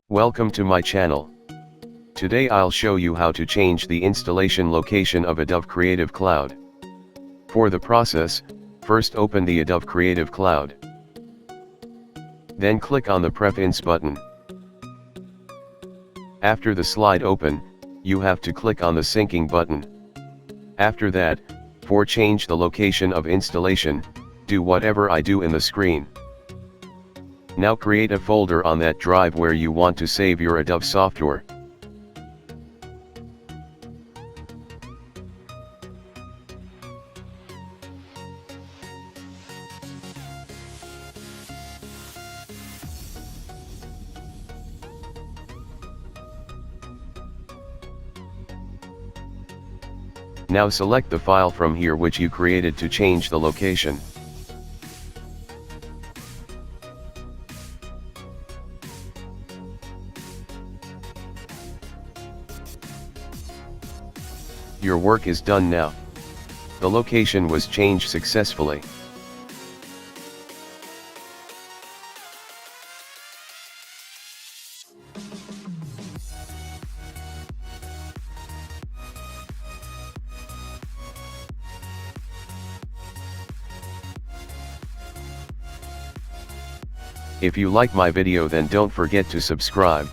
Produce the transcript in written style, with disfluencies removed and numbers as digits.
Welcome to my channel. Today I'll show you how to change the installation location of Adobe Creative Cloud. For the process, first open the Adobe Creative Cloud. Then click on the Preference button. After the slide open, you have to click on the Syncing button. After that, for change the location of installation, do whatever I do in the screen. Now create a folder on that drive where you want to save your Adobe software. Now select the file from here which you created to change the location. Your work is done now. The location was changed successfully. If you like my video, then don't forget to subscribe.